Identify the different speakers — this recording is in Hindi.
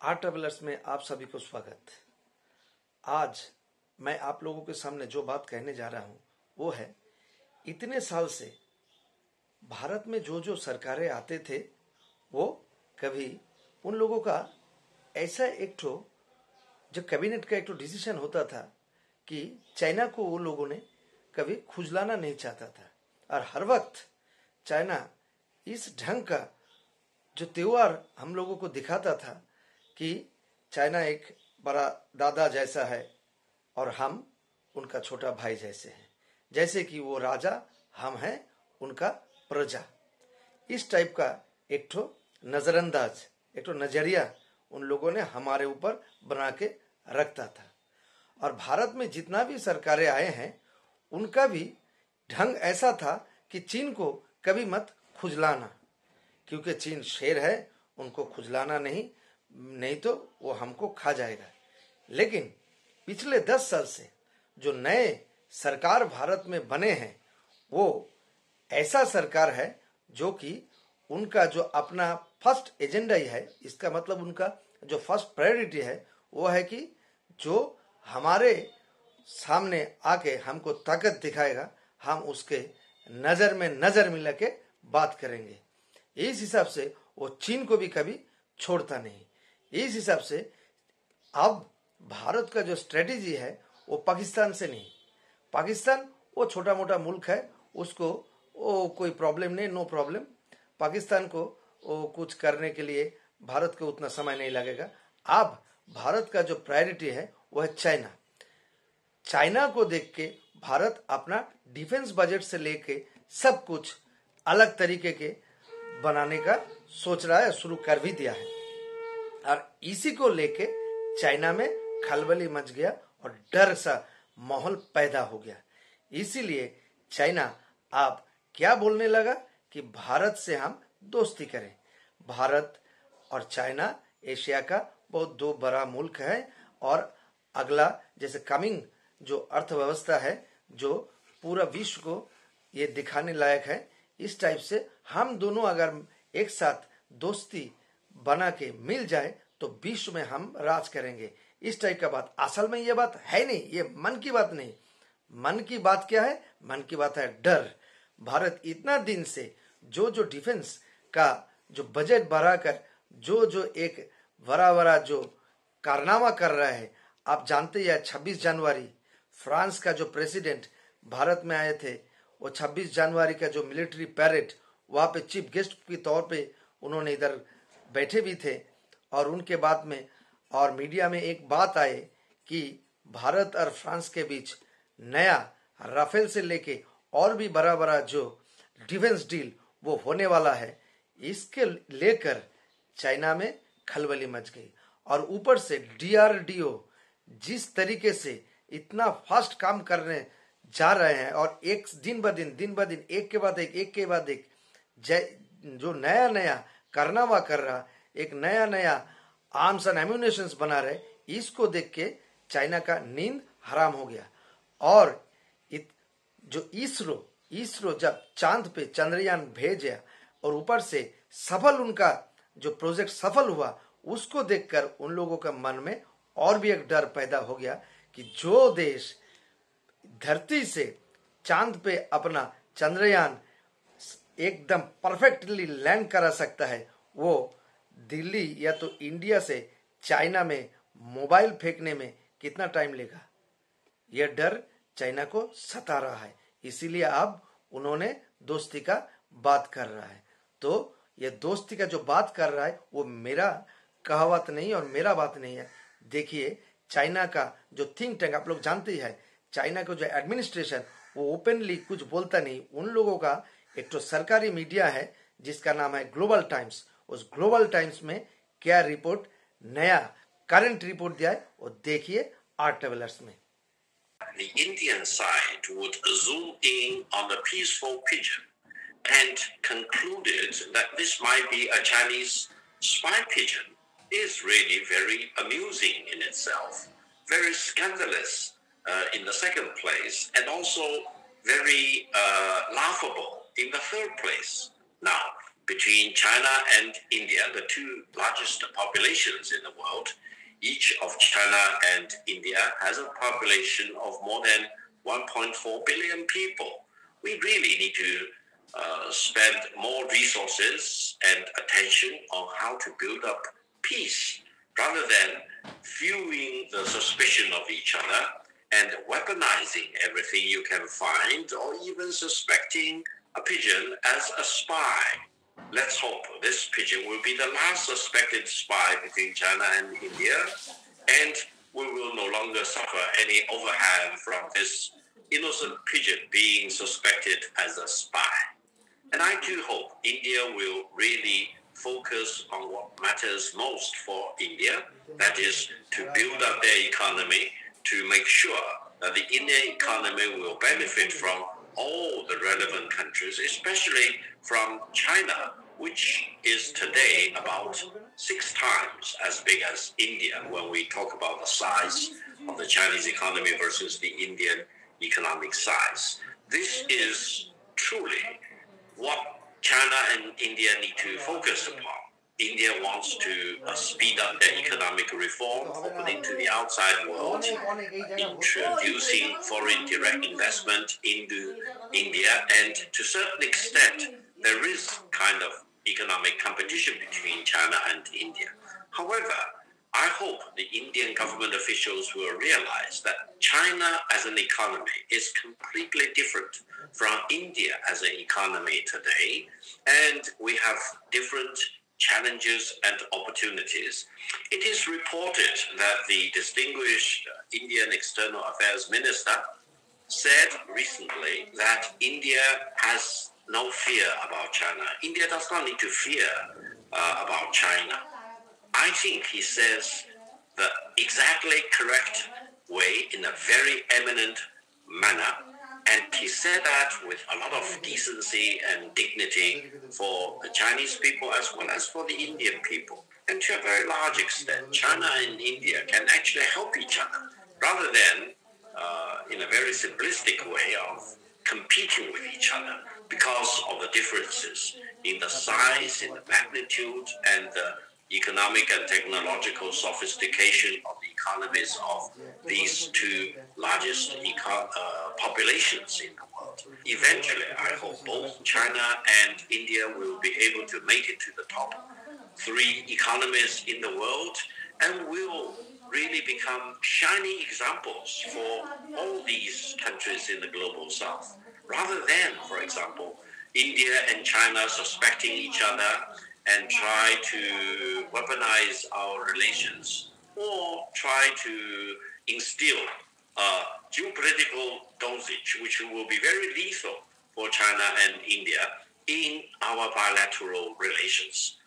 Speaker 1: आर्ट ट्रेवलर्स में आप सभी को स्वागत। आज मैं आप लोगों के सामने जो बात कहने जा रहा हूं वो है, इतने साल से भारत में जो जो सरकारें आते थे वो कभी उन लोगों का ऐसा एक ठो जो कैबिनेट का एक ठो डिसीजन होता था कि चाइना को वो लोगों ने कभी खुजलाना नहीं चाहता था। और हर वक्त चाइना इस ढंग का जो त्योहार हम लोगों को दिखाता था कि चाइना एक बड़ा दादा जैसा है और हम उनका छोटा भाई जैसे हैं, जैसे कि वो राजा हम हैं उनका प्रजा। इस टाइप का एक ठो नजरअंदाज, एक ठो नजरिया उन लोगों ने हमारे ऊपर बना के रखता था। और भारत में जितना भी सरकारें आए हैं उनका भी ढंग ऐसा था कि चीन को कभी मत खुजलाना, क्योंकि चीन शेर है, उनको खुजलाना नहीं तो वो हमको खा जाएगा। लेकिन पिछले 10 साल से जो नए सरकार भारत में बने हैं वो ऐसा सरकार है जो कि उनका जो अपना फर्स्ट एजेंडा ही है, इसका मतलब उनका जो फर्स्ट प्रायोरिटी है वो है कि जो हमारे सामने आके हमको ताकत दिखाएगा हम उसके नजर में नजर मिला के बात करेंगे। इस हिसाब से वो चीन को भी कभी छोड़ता नहीं। इस हिसाब से अब भारत का जो स्ट्रेटेजी है वो पाकिस्तान से नहीं, पाकिस्तान वो छोटा मोटा मुल्क है, उसको वो कोई प्रॉब्लम नहीं, नो प्रॉब्लम। पाकिस्तान को वो कुछ करने के लिए भारत को उतना समय नहीं लगेगा। अब भारत का जो प्रायोरिटी है वो है चाइना। चाइना को देख के भारत अपना डिफेंस बजट से लेके सब कुछ अलग तरीके के बनाने का सोच रहा है, शुरू कर भी दिया है। और इसी को लेके चाइना में खलबली मच गया और डर सा माहौल पैदा हो गया। इसीलिए चाइना अब क्या बोलने लगा कि भारत से हम दोस्ती करें। भारत और चाइना एशिया का बहुत दो बड़ा मुल्क है और अगला जैसे कमिंग जो अर्थव्यवस्था है जो पूरा विश्व को ये दिखाने लायक है। इस टाइप से हम दोनों अगर एक साथ दोस्ती बना के मिल जाए तो विश्व में हम राज करेंगे, इस टाइप का बात। असल में ये बात है नहीं, ये मन की बात नहीं। मन की बात क्या है? मन की बात है डर। भारत इतना दिन से जो जो डिफेंस का जो बजट बढ़ाकर जो जो एक बड़ा जो कारनामा कर रहा है, आप जानते हैं 26 जनवरी फ्रांस का जो प्रेसिडेंट भारत में आए थे, वो 26 जनवरी का जो मिलिट्री पैरेड वहां पे चीफ गेस्ट के तौर पे उन्होंने इधर बैठे भी थे। और उनके बाद में और मीडिया में एक बात आए कि भारत और फ्रांस के बीच नया राफेल से लेके और भी बड़ा जो डिफेंस डील वो होने वाला है। इसके लेकर चाइना में खलबली मच गई। और ऊपर से DRDO जिस तरीके से इतना फास्ट काम करने जा रहे हैं और एक दिन ब दिन एक के बाद एक जो नया कारनामा कर रहा, एक नया आर्म्स एंड एम्यूनेशंस बना रहे, इसको देख के चाइना का नींद हराम हो गया। और जो इसरो जब चांद पे चंद्रयान भेजा और ऊपर से सफल उनका जो प्रोजेक्ट सफल हुआ, उसको देखकर उन लोगों का मन में और भी एक डर पैदा हो गया कि जो देश धरती से चांद पे अपना चंद्रयान एकदम परफेक्टली लैंड करा सकता है, वो दिल्ली या तो इंडिया से चाइना में मोबाइल फेंकने में कितना टाइम लेगा? यह डर चाइना को सता रहा है। इसीलिए अब उन्होंने दोस्ती का बात कर रहा है। तो ये दोस्ती का जो बात कर रहा है वो मेरा कहावत नहीं और मेरा बात नहीं है। देखिए चाइना का जो थिंक टैंक, आप लोग जानते ही है, चाइना का जो एडमिनिस्ट्रेशन वो ओपनली कुछ बोलता नहीं। उन लोगों का एक तो सरकारी मीडिया है जिसका नाम है ग्लोबल टाइम्स। उस ग्लोबल टाइम्स में क्या रिपोर्ट, नया करंट रिपोर्ट दिया है वो देखिए आर्ट ट्रेवलर्स में।
Speaker 2: The Indian side would zoom in on the peaceful pigeon and concluded that this might be a Chinese spy pigeon is really very amusing in itself, very scandalous in the second place, and also very laughable in the third place. Now, between China and India, the two largest populations in the world. Each of China and India has a population of more than 1.4 billion people. We really need to spend more resources and attention on how to build up peace rather than fueling the suspicion of each other and weaponizing everything you can find or even suspecting a pigeon as a spy. Let's hope this pigeon will be the last suspected spy between China and India, and we will no longer suffer any overhand from this innocent pigeon being suspected as a spy. And I do hope India will really focus on what matters most for India, that is to build up their economy, to make sure that the Indian economy will benefit from all the relevant countries, especially from China, which is today about 6 times as big as India when we talk about the size of the Chinese economy versus the Indian economic size. This is truly what China and India need to focus upon. India wants to speed up their economic reform, opening to the outside world, introducing foreign direct investment into India, and to a certain extent, there is kind of economic competition between China and India. However, I hope the Indian government officials will realize that China as an economy is completely different from India as an economy today, and we have different challenges and opportunities. It is reported that the distinguished Indian External Affairs Minister said recently that India has no fear about China. India does not need to fear about China. I think he says the exactly correct way in a very eminent manner. And he said that with a lot of decency and dignity for the Chinese people as well as for the Indian people. And to a very large extent, China and India can actually help each other rather than in a very simplistic way of competing with each other because of the differences in the size, in the magnitude, and the economic and technological sophistication of the economies of these two largest populations in the world. Eventually, I hope both China and India will be able to make it to the top 3 economies in the world and will really become shining examples for all these countries in the global south, rather than, for example, India and China suspecting each other and try to weaponize our relations or try to instill a geopolitical dosage which will be very lethal for China and India in our bilateral relations.